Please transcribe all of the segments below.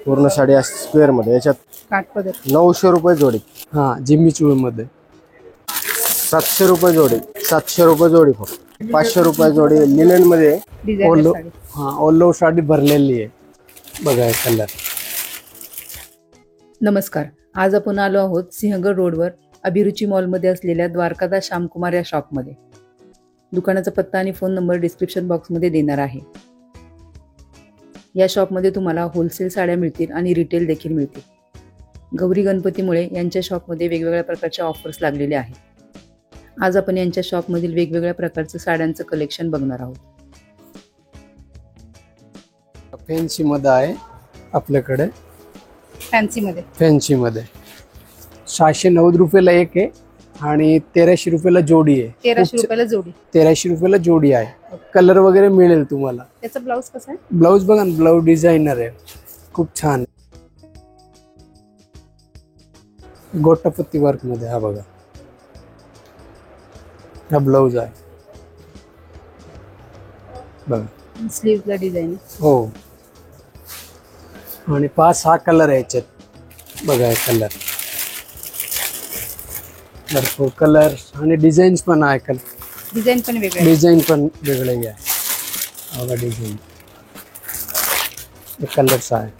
पूर्ण साडी स्क्वेअर मध्ये, याच्यात काठपदर 900 रुपये जोडी. हा जिम्मी चूळ मध्ये 700 रुपये जोडी. 700 रुपये जोडी फक्त. 500 रुपये जोडी लिनन मध्ये. डिझायनर साडी. हा ओल्लो साडी भरलेली आहे बघा कलर. नमस्कार, आज आपण आलो आहोत सिंहगड रोडवर अभिरुची मॉलमध्ये असलेल्या द्वारकादास श्यामकुमार या शॉपमध्ये. दुकानाचा पत्ता आणि फोन नंबर डिस्क्रिप्शन बॉक्समध्ये देणार आहे. या शॉपमध्ये तुम्हाला होलसेल साड्या मिळतील आणि रिटेल देखील मिळतील. गौरी गणपतीमुळे यांच्या शॉपमध्ये वेगवेगळ्या प्रकारच्या ऑफर्स लागलेल्या आहेत. आज आपण यांच्या शॉपमधील वेगवेगळ्या प्रकारचं साड्यांचं कलेक्शन बघणार आहोत. फॅन्सी मध्ये आहे आपल्याकडे. फॅन्सी मध्ये 690 रुपयाला एक आहे आणि 1300 रुपयाला जोडी आहे. 1300 रुपयाला जोडी. 1300 रुपयाला जोडी आहे. कलर वगैरे मिळेल तुम्हाला. त्याचा ब्लाऊज कसा आहे? ब्लाऊज बघा ना, ब्लाऊज डिझायनर आहे, खूप छान. गोटापत्ती वर्क मध्ये हा बघा, हा ब्लाऊज आहे बघा. स्लीव्हला डिझाईन. हो, आणि 5-6 कलर आहे याच्यात बघा. कलर भरपूर कलर आणि डिझाईन्स पण आहे. डिझाईन पण वेगळे. डिझाईन पण वेगळे आहे बघा. डिझाईन कलर्स आहे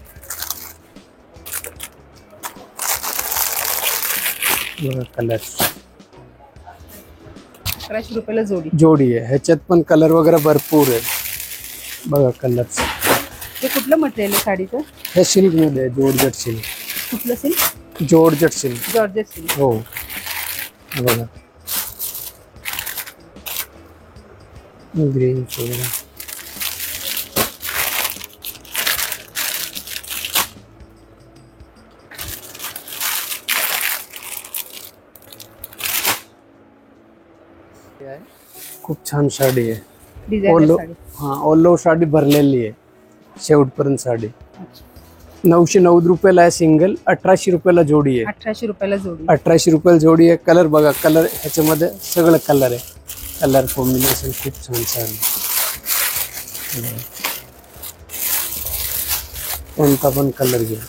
बघा. कलर्स 1100 रुपयाला जोडी आहे. ह्याच्यात पण कलर वगैरे भरपूर आहे बघा. कलर्स. हे कुठलं मटेरियल आहे साडीचं? हे सिल्क मध्ये आहे, जॉर्जेट सिल्क. कुठलं silk? Georgette silk. Georgette silk. हो बघा. ग्रीन वगैरे. खूप छान साडी आहे. डिझायनर साडी. हा ओल्लो साडी भरलेली आहे शेवटपर्यंत साडी. 990 रुपयाला आहे सिंगल. 1800 रुपयाला जोडी आहे. 1800 रुपयाला जोडी. 1800 रुपयाला जोडी आहे. कलर बघा, कलर ह्याच्यामध्ये सगळं कलर आहे. कलर कॉम्बिनेशन खूप छान साडी. कोणता पण कलर घ्या.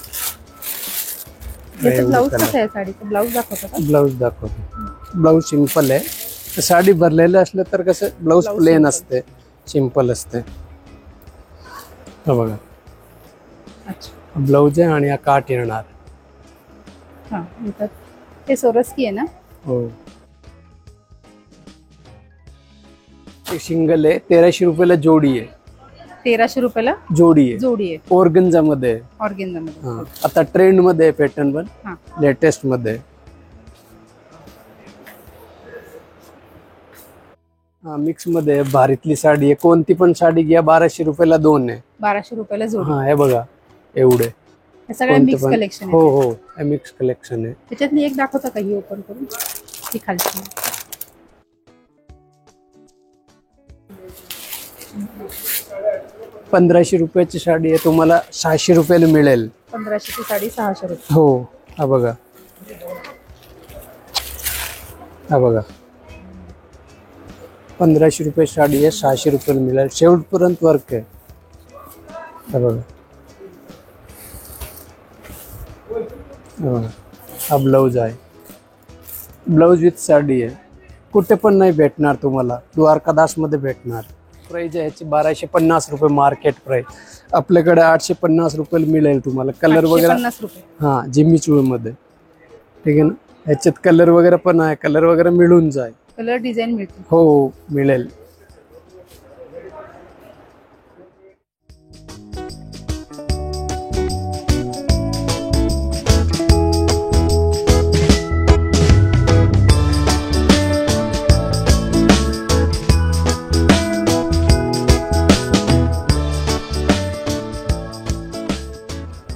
ब्लाऊज कसं आहे साडीचं? ब्लाऊज दाखवतो का? ब्लाऊज दाखवतो. ब्लाऊज सिंपल आहे. साडी भरलेलं असलं तर कसं ब्लाऊज प्लेन असते, सिंपल असते. हा बघा. अच्छा, ब्लाऊज आहे आणि हा काठ येणार. हा, ते सोरस्की आहे ना? हो. सिंगल आहे. 1300 रुपयाला जोडी आहे. 1300 रुपयाला जोडी आहे. जोडी आहे. ऑर्गेन्झा मध्ये. ऑर्गेन्झा मध्ये. हा, आता ट्रेंड मध्ये आहे पॅटर्न पण. हा, लेटेस्ट मध्ये. हा, मिक्स मध्ये भारीतली साडी आहे. कोणती पण साडी घ्या, 1200 रुपयाला 2 आहे. 1200 रुपयाला जोडी. हा हे बघा एवढे. हे सगळं मिक्स कलेक्शन हो आहे. हो, हे मिक्स कलेक्शन आहे. त्याच्यातली एक दाखवता का ही ओपन करून? ही खालची. ₹1500 रुपयाची साडी आहे, तुम्हाला 600 रुपयाला मिळेल. 1500 ची साडी 600 रुपये. हो हा बघा. हा बघा, 1500 रुपये साडी आहे, 600 रुपयाला मिळेल. शेवटपर्यंत वर्क आहे. हा बघा. हा ब्लाऊज आहे. ब्लाऊज विथ साडी आहे. कुठे पण नाही भेटणार तुम्हाला, द्वारकादास मध्ये भेटणार. प्राइस आहे याची 1250 रुपये मार्केट प्राइस. आपल्याकडे 850 रुपयाला मिळेल तुम्हाला. कलर वगैरे 850 रुपये. हा जिम्मी चूळ मध्ये. ठीक आहे ना. ह्याच्यात कलर वगैरे पण आहे. कलर वगैरे मिळून जाईल. कलर डिझाईन मिळते. हो मिळेल.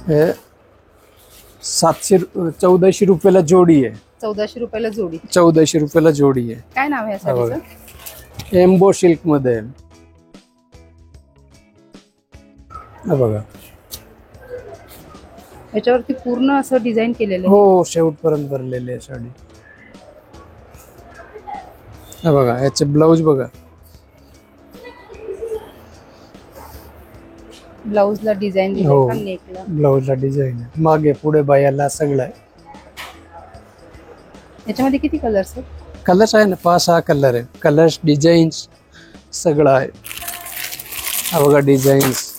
हे 1400 रुपयाला जोडी आहे. 1400 रुपयाला जोडी. 1400 रुपयाला जोडी आहे. काय नाव आहे साडीचं? एम्बो सिल्क मध्ये. हा बघा. याच्यावरती पूर्ण असं डिझाईन केलेलं आहे. हो शेवटपर्यंत भरलेली आहे साडी. हा बघा, याचे ब्लाऊज बघा. ब्लाऊजला डिझाईन दिली हो. का नेकला? ब्लाऊजला डिझाईन आहे, मागे पुढे बायाला सगळं आहे. याच्यामध्ये किती कलर्स आहेत? कलर्स आहे ना, 5-6 कलर आहे. कलर्स डिझाईन्स सगळं आहे. हा बघा डिझाईन्स,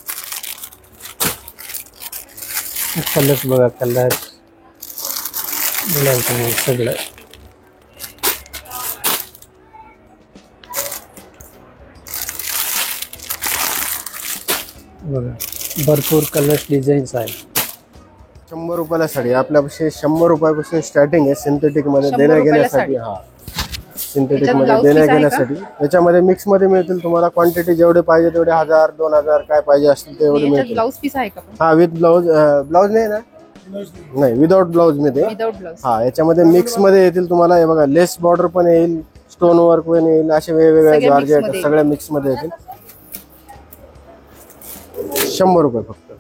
कलर्स बघा, कलर्स सगळं आहे. बघा भरपूर कलर्स डिझाईन्स आहे. 100 रुपयाला साडी आपल्यापाशी 100 रुपयापासून स्टार्टिंग आहे सिंथेटिक मध्ये 100 देण्या रुपयाला घेण्यासाठी. साडी. हा सिंथेटिक त्याच्यात मध्ये blouse देण्या piece आहे घेण्यासाठी. याच्यामध्ये मिक्स मध्ये मिळतील तुम्हाला, क्वांटिटी जेवढे पाहिजे तेवढे 1000-2000 काय पाहिजे असतील तेवढे याच्यात मिळतील. ब्लाऊज पीस आहे का पण? हा विथ ब्लाऊज. ब्लाऊज नाही ना, नाही विदाउट ब्लाऊज मध्ये. Without blouse. हा याच्यामध्ये मिक्स मध्ये येतील तुम्हाला. हे बघा लेस बॉर्डर पण येईल, स्टोन वर्क पण येईल, असे वेगवेगळे सगळे mix जॉर्जेट मध्ये सगळ्या मिक्स मध्ये येतील. 100 रुपये फक्त.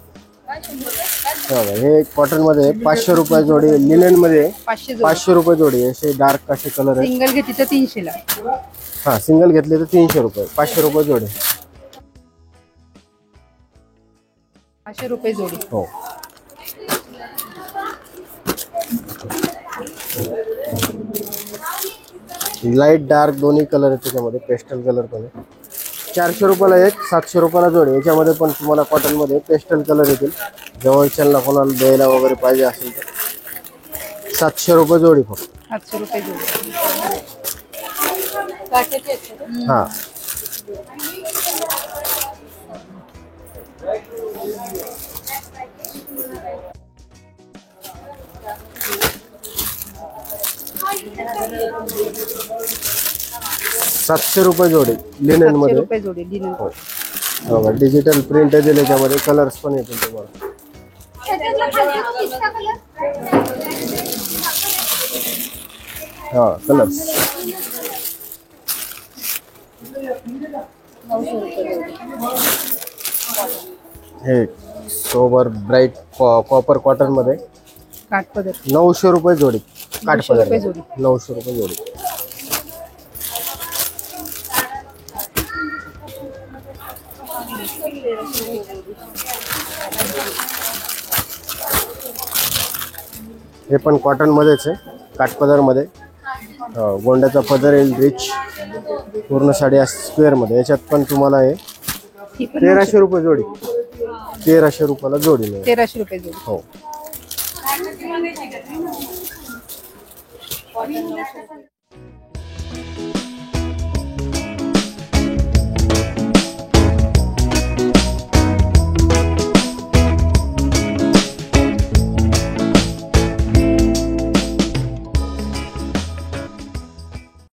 हे बघा, हे कॉटन मध्ये 500 रुपये जोडी, लिनेन मध्ये 500 500 रुपये जोडी. असे डार्क असे कलर आहे. सिंगल घेतली तर 300 ला. हा सिंगल घेतले तर 300 रुपये, 500 रुपये जोडी. 500 रुपये जोडी. हो लाईट डार्क दोन्ही कलर आहेत त्याच्यामध्ये, पेस्टल कलर पण आहे. 400 रुपयाला एक, 700 रुपयाला जोडी. याच्यामध्ये पण तुम्हाला कॉटन मध्ये पेस्टल कलर येतील. जवळच्याला कोणाला द्यायला वगैरे पाहिजे असेल तर 700 रुपये जोडी फक्त. 700 रुपये जोडी. हा 700 रुपये जोडी लिनेन 700 मध्ये. रुपये जोडी लिनन. हो बघा डिजिटल प्रिंट आहे त्याच्यामध्ये, कलर्स पण येतील तुम्हाला. हा कलर्स. हे सोबर ब्राईट कॉपर कॉटन मध्ये काठपदर. 900 रुपये जोडी. 900 रुपये जोडी. 900 रुपये जोडी. हे पण कॉटन मध्येच आहे, काठपदर मध्ये. गोंड्याचा पदर येईल रिच, पूर्ण साडी स्क्वेअर मध्ये. याच्यात पण तुम्हाला हे ही पण 1300 रुपये जोडी. 1300 रुपयाला जोडी मिळेल. 1300 रुपये जोडी. हो